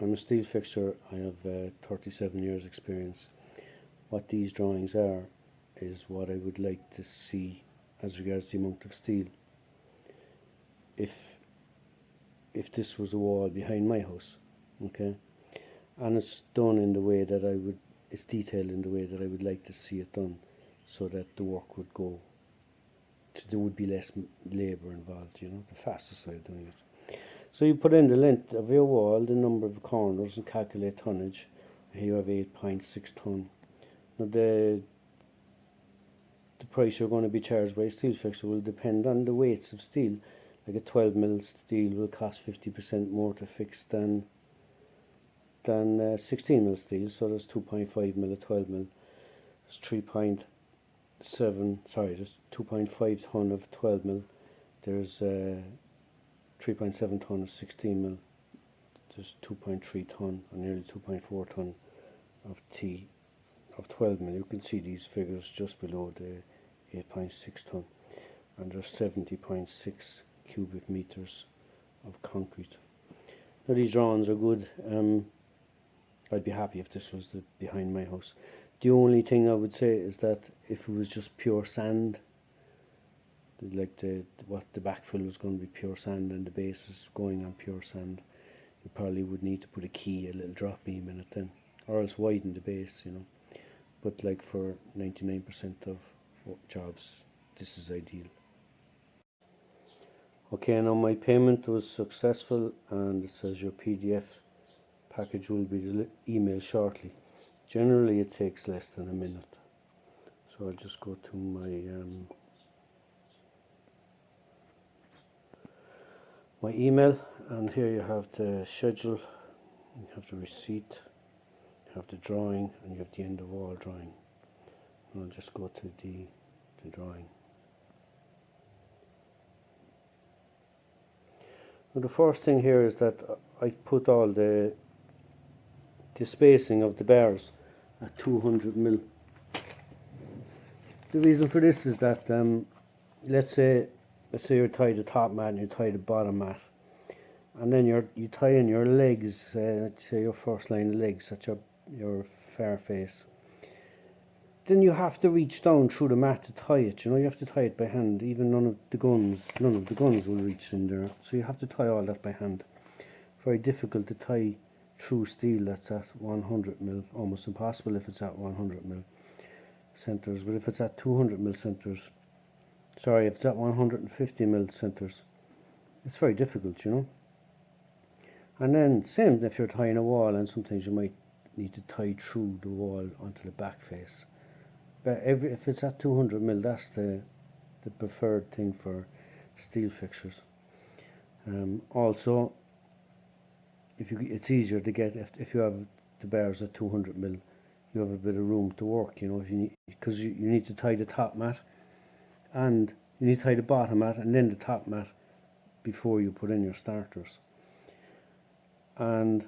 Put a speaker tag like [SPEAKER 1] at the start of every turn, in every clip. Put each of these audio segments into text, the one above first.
[SPEAKER 1] I'm a steel fixer. I have 37 years experience. What these drawings are is what I would like to see as regards the amount of steel. If this was a wall behind my house, okay, and it's done in the way that it's detailed in the way that I would like to see it done, so that the work would go, there would be less labour involved, the fastest way of doing it. So you put in the length of your wall, the number of corners, and calculate tonnage. Here you have 8.6 tonne. Now the price you're going to be charged by a steel fixer will depend on the weights of steel. Like a 12mm steel will cost 50% more to fix than 16mm steel. So there's 2.5mm at 12mm. There's 3.7. Sorry, there's 2.5 tonne of 12mm. There's 3.7 tonne of 16mm. There's 2.3 tonne or nearly 2.4 tonne of 12mm. You can see these figures just below the 8.6 tonne, and there's 70.6 cubic meters of concrete. Now these drawings are good. I'd be happy if this was behind my house. The only thing I would say is that if it was just pure sand, like what the backfill was going to be pure sand and the base is going on pure sand, you probably would need to put a little drop beam in it then, or else widen the base, But like for 99% of jobs, this is ideal. Okay, now my payment was successful, and it says your PDF package will be emailed shortly. Generally it takes less than a minute. So I'll just go to my email, and here you have the schedule, you have the receipt, you have the drawing, and you have the end of wall drawing. And I'll just go to the drawing. Now the first thing here is that I've put all the spacing of the bars at 200mm. The reason for this is that let's say you tie the top mat and you tie the bottom mat, and then you tie in your legs, say your first line of legs at your far face. Then you have to reach down through the mat to tie it. You have to tie it by hand. Even none of the guns will reach in there. So you have to tie all that by hand. Very difficult to tie through steel that's at 100mm. Almost impossible if it's at 100mm centers. But if it's at 200mm centers, sorry, if it's at 150mm centers, it's very difficult, And then same if you're tying a wall, and sometimes you might need to tie through the wall onto the back face. But if it's at 200mm, that's the preferred thing for steel fixtures. Also, it's easier to get if you have the bars at 200mm, you have a bit of room to work. Because you need to tie the top mat, and you need to tie the bottom mat and then the top mat before you put in your starters. And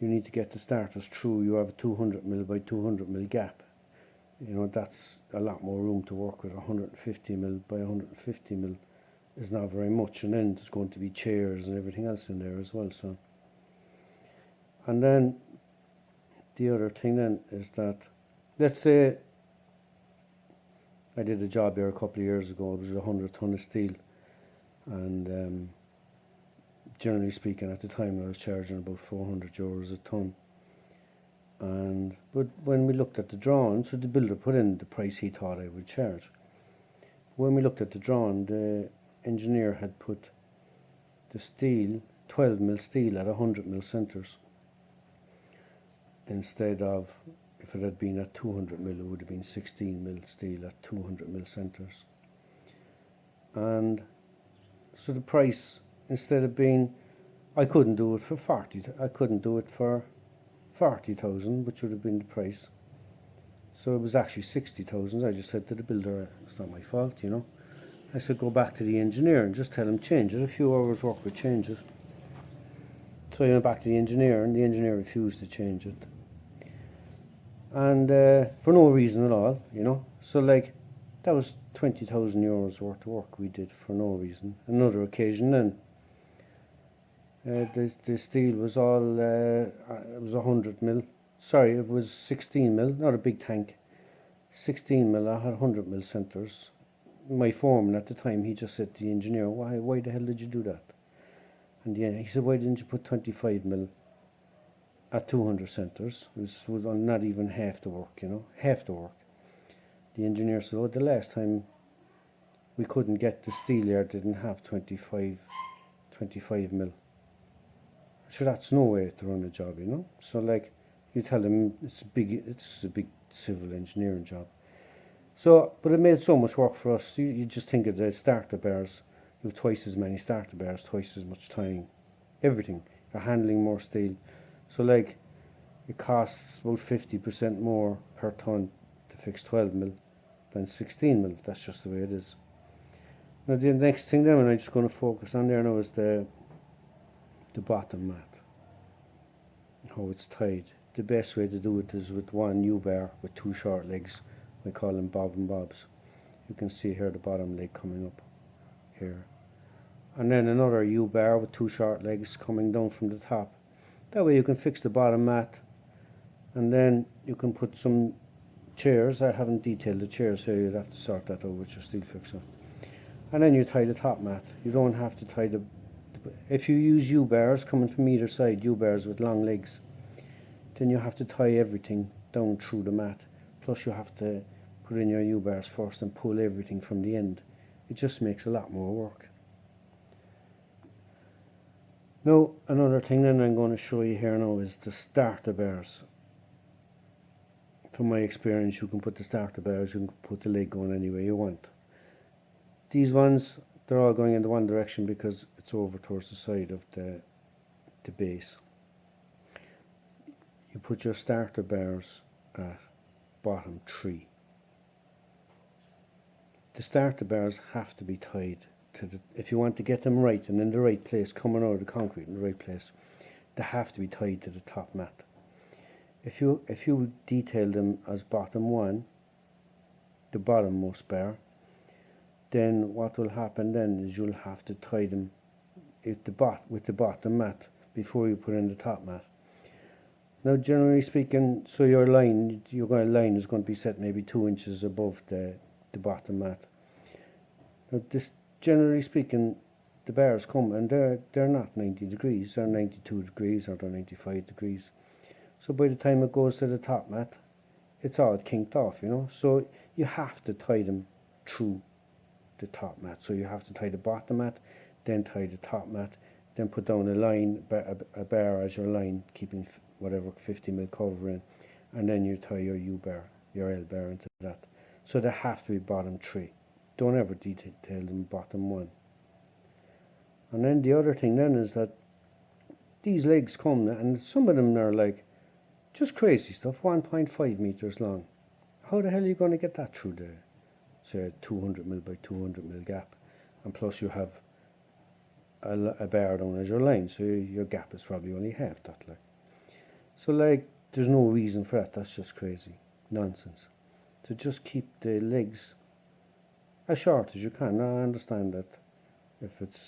[SPEAKER 1] you need to get the starters through. You have a 200mm by 200mm gap. That's a lot more room to work with. 150mm by 150mm is not very much, and then there's going to be chairs and everything else in there as well. So, and then the other thing then is that, let's say I did a job here a couple of years ago. It was 100 tonne of steel, and generally speaking, at the time I was charging about €400 a tonne. But when we looked at the drawing, so the builder put in the price he thought I would charge. When we looked at the drawing, the engineer had put the steel, 12mm steel at 100mm centres, instead of, if it had been at 200mm, it would have been 16mm steel at 200mm centres. And so the price, instead of being, I couldn't do it for 40,000, which would have been the price. So it was actually 60,000. I just said to the builder, it's not my fault, I said, go back to the engineer and just tell him change it. A few hours work would change it. So I went back to the engineer, and the engineer refused to change it. And for no reason at all, So that was €20,000 worth of work we did for no reason. Another occasion then, The steel was all, it was 100 mil. Sorry, it was 16 mil, not a big tank. 16 mil, I had 100 mil centres. My foreman at the time, he just said to the engineer, why the hell did you do that? And he said, why didn't you put 25 mil at 200 centres? It was not even half the work, half the work. The engineer said, the last time we couldn't get the steel yard didn't have 25 mil. So that's no way to run a job, So like, you tell them it's a big civil engineering job. So, but it made so much work for us. You just think of the starter bars. You have twice as many starter bars, twice as much time, everything. You're handling more steel. So like, it costs about 50% more per ton to fix 12 mil than 16 mil. That's just the way it is. Now the next thing then, I'm just going to focus on there now, is the bottom mat. How it's tied. The best way to do it is with one U-bar with two short legs. We call them bob and bobs. You can see here the bottom leg coming up here. And then another U-bar with two short legs coming down from the top. That way you can fix the bottom mat, and then you can put some chairs. I haven't detailed the chairs here, you'd have to sort that out with your steel fixer. And then you tie the top mat. You don't have to tie if you use U-bars coming from either side, U-bars with long legs, then you have to tie everything down through the mat. Plus you have to put in your U-bars first and pull everything from the end. It just makes a lot more work. Now another thing then I'm going to show you here now is the starter bars. From my experience, you can put the starter bars, you can put the leg going any way you want. These ones, they're all going in the one direction because it's over towards the side of the base. You put your starter bars at bottom 3. The starter bars have to be tied to if you want to get them right and in the right place, coming out of the concrete in the right place, they have to be tied to the top mat. If you detail them as bottom 1, the bottommost bar, then what will happen then is you'll have to tie them with the bottom mat before you put in the top mat. Now generally speaking, so your line is going to be set maybe 2 inches above the bottom mat. Now this, generally speaking, the bars come and they're not 90 degrees, they're 92 degrees or they're 95 degrees. So by the time it goes to the top mat, it's all kinked off, So you have to tie them through the top mat. So you have to tie the bottom mat, then tie the top mat, then put down a line, a bar as your line, keeping whatever 50 mil cover in, and then you tie your U-bar, your L-bar into that. So they have to be bottom 3. Don't ever detail them bottom 1. And then the other thing then is that these legs come, and some of them are like just crazy stuff, 1.5 meters long. How the hell are you going to get that through the, say, 200 mil by 200 mil gap? And plus you have a bar down as your line, so your gap is probably only half that. So there's no reason for that. That's just crazy nonsense. So just keep the legs as short as you can. Now I understand that if it's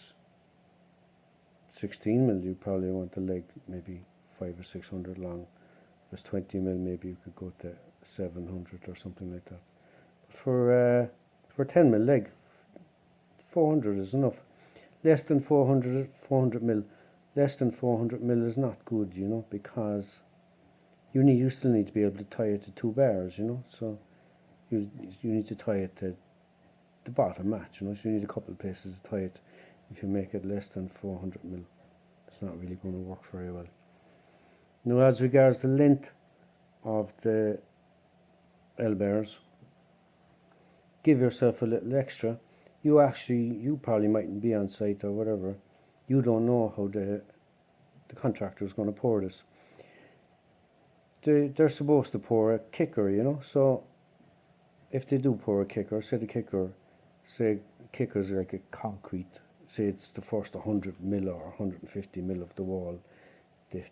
[SPEAKER 1] 16 mil, you probably want the leg maybe 500 or 600 long. If it's 20 mil, maybe you could go to 700 or something like that. But for 10 mil leg, 400 is enough. Less than 400 mil, less than 400 mil is not good, because you still need to be able to tie it to 2 bars, So you need to tie it to the bottom mat, So you need a couple of places to tie it. If you make it less than 400 mil, it's not really going to work very well. Now, as regards the length of the L-bars, give yourself a little extra. You probably mightn't be on site or whatever. You don't know how the contractor is going to pour this. They're supposed to pour a kicker, So if they do pour a kicker, say kicker's like a concrete. Say it's the first 100 mil or 150 mil of the wall. They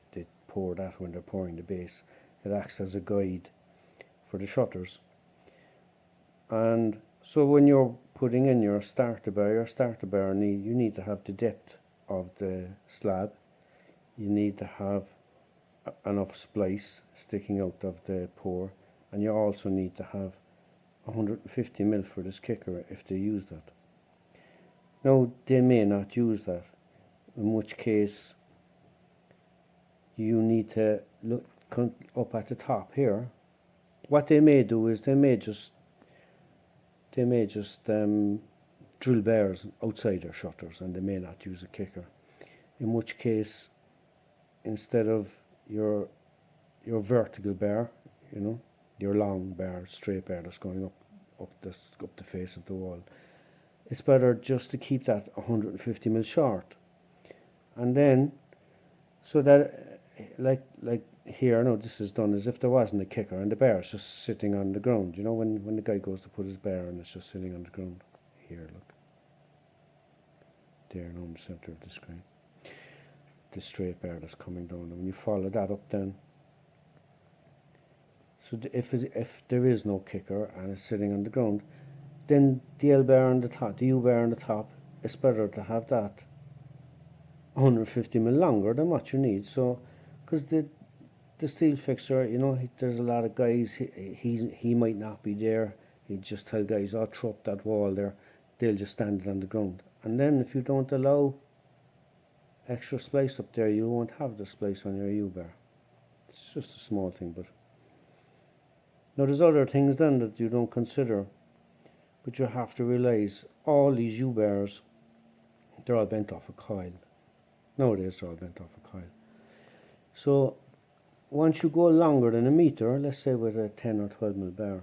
[SPEAKER 1] pour that when they're pouring the base. It acts as a guide for the shutters. And so when you're putting in your starter bar, you need to have the depth of the slab. you need to have enough splice sticking out of the pour, and you also need to have 150 mil for this kicker if they use that. Now they may not use that, in which case you need to look up at the top here. What they may do is they may just drill bears outside their shutters, and they may not use a kicker, in which case instead of your vertical bar, your long bar, straight bar that's going up the face of the wall, it's better just to keep that 150 mil short. And then, so that like here, now this is done as if there wasn't a kicker and the bar is just sitting on the ground. When the guy goes to put his bar and it's just sitting on the ground. Here, look. There, now in the centre of the screen. The straight bar that's coming down. And when you follow that up then, so if there is no kicker and it's sitting on the ground, then the L bar on the top, the U bar on the top, it's better to have that 150 mil longer than what you need. So, because the steel fixer, there's a lot of guys, he might not be there. He'd just tell guys, "Oh, throw up that wall there." They'll just stand it on the ground. And then if you don't allow extra splice up there, you won't have the splice on your U-bar. It's just a small thing, but now there's other things then that you don't consider, but you have to realize all these U-bars, they're all bent off a coil. Nowadays they're all bent off a coil. So once you go longer than a meter, let's say with a 10 or 12 mil bar,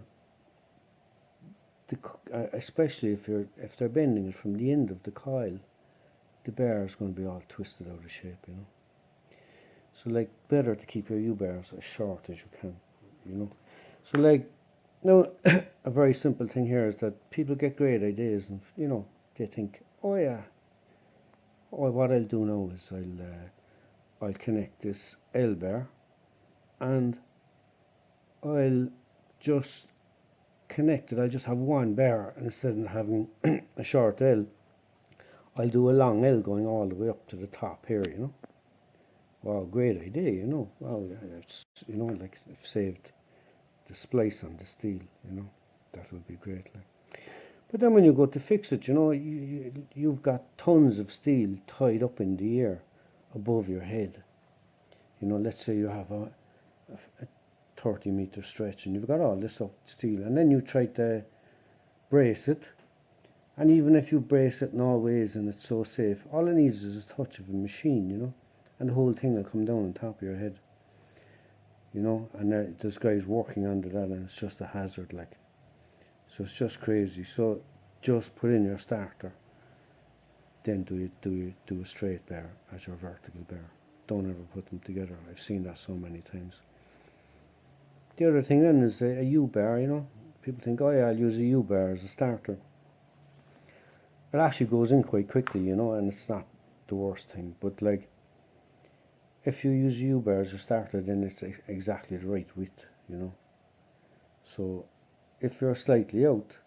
[SPEAKER 1] especially if they're bending it from the end of the coil, the bar is going to be all twisted out of shape, So better to keep your U-bars as short as you can, So now a very simple thing here is that people get great ideas and, they think, oh yeah, what I'll do now is I'll connect this L bar and I'll just connect it. I'll just have one bar, and instead of having a short L, I'll do a long L going all the way up to the top here, Wow, great idea, Wow, it's, I've saved the splice on the steel, that would be great. But then when you go to fix it, you've got tons of steel tied up in the air above your head. Let's say you have a 30-meter stretch and you've got all this up steel, and then you try to brace it, and even if you brace it in all ways and it's so safe, all it needs is a touch of a machine, and the whole thing will come down on top of your head, and there's guys working under that, and it's just a hazard, so it's just crazy. So just put in your starter, then do a straight bar as your vertical bar. Don't ever put them together. I've seen that so many times. The other thing then is a U-bar, People think, oh yeah, I'll use a U-bar as a starter. It actually goes in quite quickly, and it's not the worst thing. But if you use a U-bar as a starter, then it's exactly the right width, So if you're slightly out,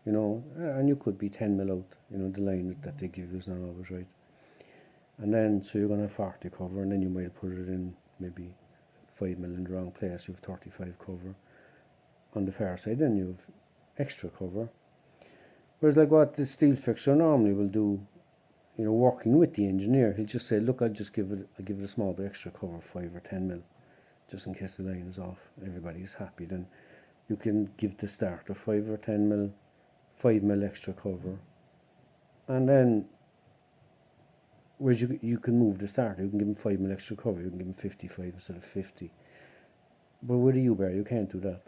[SPEAKER 1] and you could be 10 mil out, the line that they give you is not always right. And then, so you're going to have 40 cover, and then you might put it in maybe 5 mil in the wrong place, you have 35 cover. On the far side, then you have extra cover. Whereas what the steel fixer normally will do, working with the engineer, he'll just say, look, I'll give it a small bit extra cover, 5 or 10 mil, just in case the line is off. Everybody's happy. Then you can give the starter 5 or 10 mil, 5 mil extra cover, and then whereas you can move the starter, you can give him 5 mil extra cover, you can give him 55 instead of 50. But with a U-bar, you can't do that,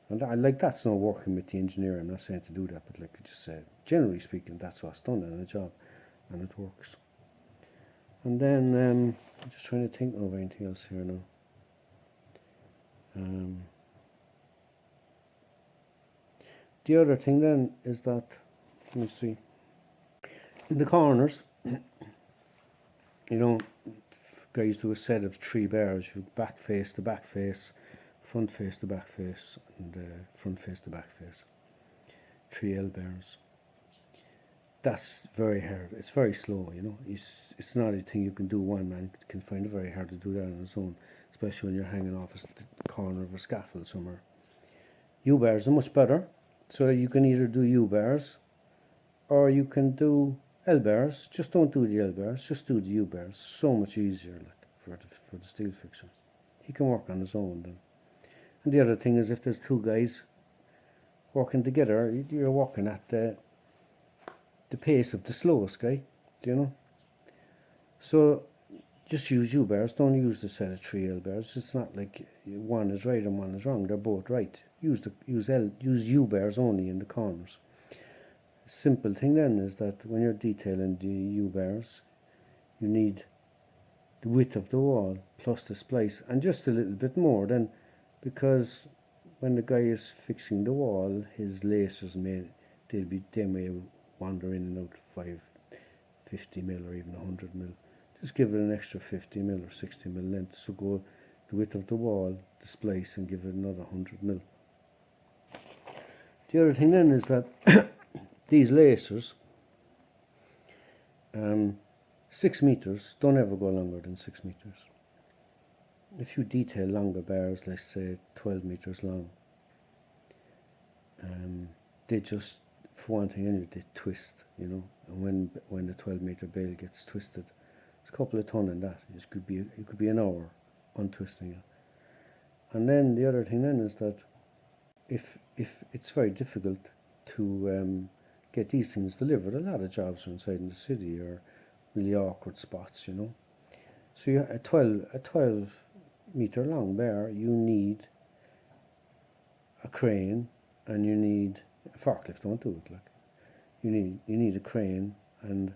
[SPEAKER 1] And that's not working with the engineer. I'm not saying to do that, but I just said, generally speaking, that's what's done in a job, and it works. And then I'm just trying to think of anything else here now. The other thing then is that, let me see, in the corners, guys do a set of 3 bars. You back face to back face, front face to back face, and front face to back face. 3 L bars. that's very hard. It's very slow, you know. It's not a thing you can do. One man can find it very hard to do that on his own, especially when you're hanging off the corner of a scaffold somewhere. U-bars are much better, so you can either do U-bars or you can do L-bars. Just don't do the L-bars, just do the U-bars. So much easier, like, for the steel fixer. He can work on his own then. And the other thing is, if there's two guys working together, you're working at the pace of the slowest guy, you know. So just use U-bars, don't use the set of 3 L-bars. It's not like one is right and one is wrong, they're both right. Use U-bars only in the corners. Simple thing then is that when you're detailing the U-bars, you need the width of the wall plus the splice, and just a little bit more then, because when the guy is fixing the wall, his lacers they may wander in and out 50 mil or even 100 mil. Just give it an extra 50 mil or 60 mil length, so go the width of the wall, the splice, and give it another 100 mil. The other thing then is that these lacers, 6 meters, don't ever go longer than 6 meters. If you detail longer bars, let's say 12 meters long, they just, for one thing anyway, they twist, you know. And when the 12-meter bale gets twisted, it's a couple of ton in that. It could be an hour untwisting it. And then the other thing then is that if it's very difficult to get these things delivered, a lot of jobs are inside in the city or really awkward spots, you know. So a 12-meter long bar, you need a crane, and you need a forklift. Don't do it, like. You need a crane, and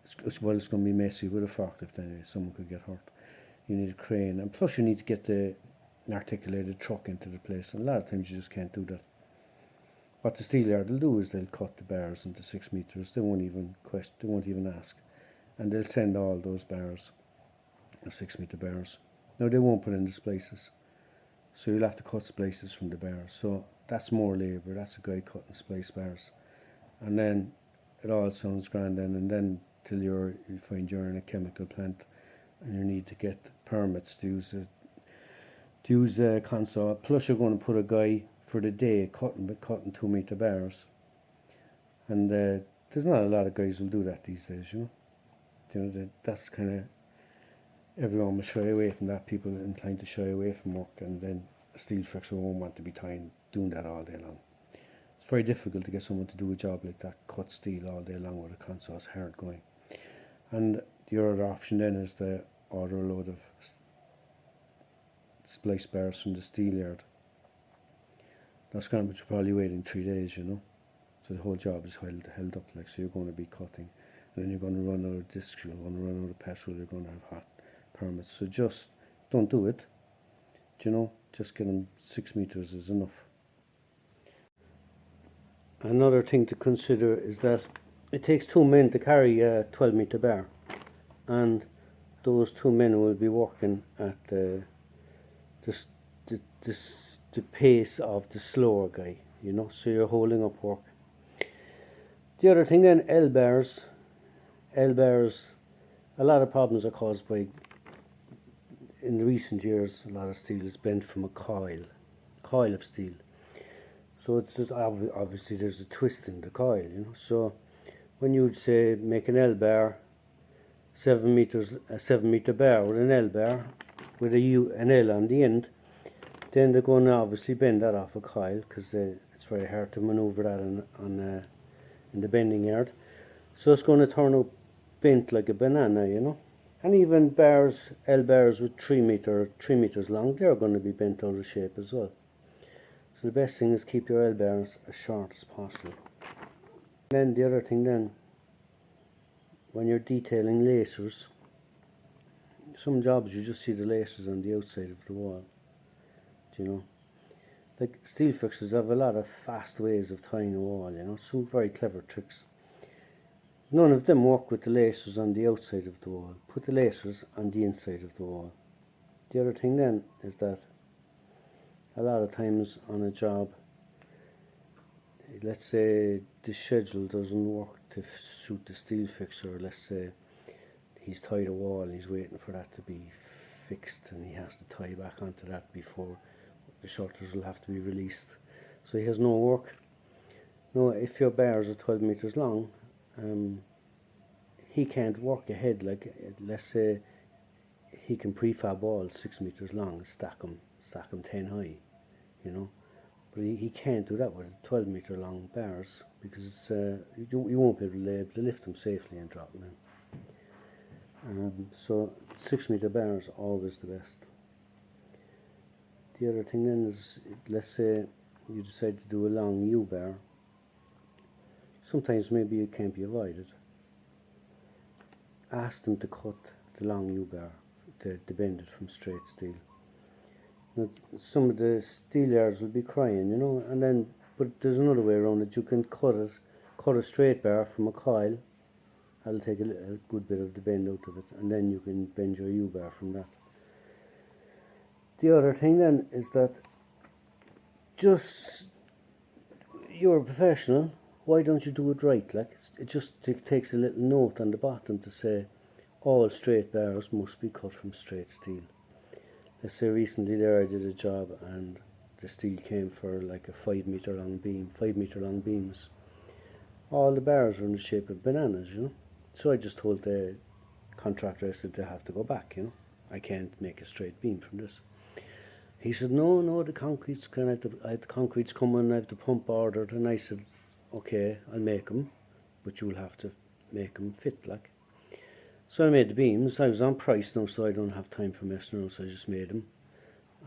[SPEAKER 1] it's going to be messy with a forklift anyway. Someone could get hurt. You need a crane, and plus you need to get an articulated truck into the place. And a lot of times you just can't do that. What the steel yard will do is they'll cut the bars into 6 meters. They won't even question. They won't even ask, and they'll send all those bars, 6-meter bars. Now they won't put in the splices, so you'll have to cut splices from the bars. So that's more labour. That's a guy cutting splice bars, and then it all sounds grand then, and then till you find you're in a chemical plant and you need to get permits to use a console. Plus you're going to put a guy for the day cutting 2-meter bars, and there's not a lot of guys who'll do that these days, you know. That's kind of, everyone will shy away from that. People are inclined to shy away from work, and then a steel fixer won't want to be doing that all day long. It's very difficult to get someone to do a job like that, cut steel all day long with a console. It's hard going. And the other option then is to order a load of splice bars from the steel yard. That's going to be probably waiting 3 days, you know. So the whole job is held up, like, so you're going to be cutting, and then you're going to run out of discs, you're going to run out of petrol, you're going to have hot permits. So just don't do it, you know. Just get them 6 meters is enough. Another thing to consider is that it takes 2 men to carry a 12-meter bar, and those 2 men will be working at the pace of the slower guy, you know, so you're holding up work. The other thing then, L-bars, a lot of problems are caused by, in recent years, a lot of steel is bent from a coil of steel. So it's just obviously there's a twist in the coil, you know. So when you'd say make an L-bar, a 7-meter bar with an L-bar with an L on the end, then they're going to obviously bend that off a coil, because it's very hard to manoeuvre that in the bending yard. So it's going to turn out bent like a banana, you know. And even L-bars with 3 meters long, they're going to be bent out of shape as well. So the best thing is keep your L-bars as short as possible. And then the other thing then, when you're detailing lacers, some jobs you just see the lacers on the outside of the wall, you know. Like steel fixers have a lot of fast ways of tying a wall, you know, some very clever tricks. None of them work with the lacers on the outside of the wall. Put the lacers on the inside of the wall. The other thing then is that a lot of times on a job, let's say the schedule doesn't work to suit the steel fixture. Let's say he's tied a wall and he's waiting for that to be fixed, and he has to tie back onto that before the shutters will have to be released. So he has no work. Now, if your bars are 12 meters long, he can't work ahead. Like, let's say he can prefab walls 6 meters long, stack them 10 high, you know. But he can't do that with 12 meter long bars, because you won't be able to lift them safely and drop them in. So 6 meter bars are always the best. The other thing then is, let's say you decide to do a long U-bar. Sometimes maybe it can't be avoided. Ask them to cut the long U-bar, to bend it from straight steel. Now, some of the steel yards will be crying, you know, and then, but there's another way around it. You can cut a straight bar from a coil. That'll take a good bit of the bend out of it, and then you can bend your U-bar from that. The other thing then is that, just, you're a professional, why don't you do it right? Like, it just takes a little note on the bottom to say all straight bars must be cut from straight steel. Let's say recently there I did a job and the steel came for like a 5 meter long beam, 5 meter long beams. All the bars are in the shape of bananas, you know. So I just told the contractor, I said, they have to go back, you know. I can't make a straight beam from this. He said, no, the concrete's I have the concrete's coming, I have the pump ordered. And I said, okay, I'll make them, but you'll have to make them fit, like. So I made the beams. I was on price now, so I don't have time for messing around, so I just made them.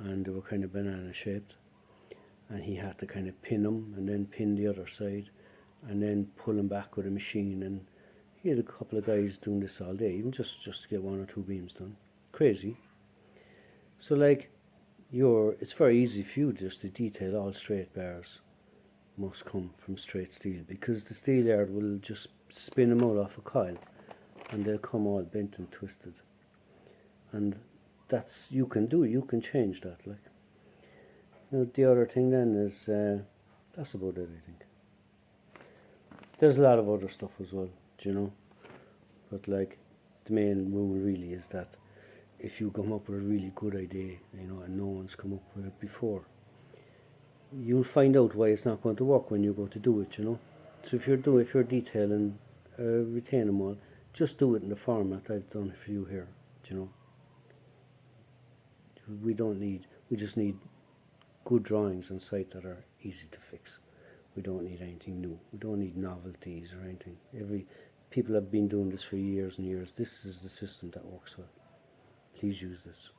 [SPEAKER 1] And they were kind of banana shaped. And he had to kind of pin them, and then pin the other side, and then pull them back with a machine. And he had a couple of guys doing this all day, even just to get 1 or 2 beams done. Crazy. So like, it's very easy for you just to detail all straight bars must come from straight steel, because the steel yard will just spin them out off a coil and they'll come all bent and twisted. And that's, you can change that, like. Now, the other thing then is, that's about it, I think. There's a lot of other stuff as well, you know, but like, the main rule really is that if you come up with a really good idea, you know, and no one's come up with it before, you'll find out why it's not going to work when you go to do it, you know. So if you're detailing a retaining wall, just do it in the format I've done for you here, you know. We just need good drawings on site that are easy to fix. We don't need anything new. We don't need novelties or anything. People have been doing this for years and years. This is the system that works well. Please use this.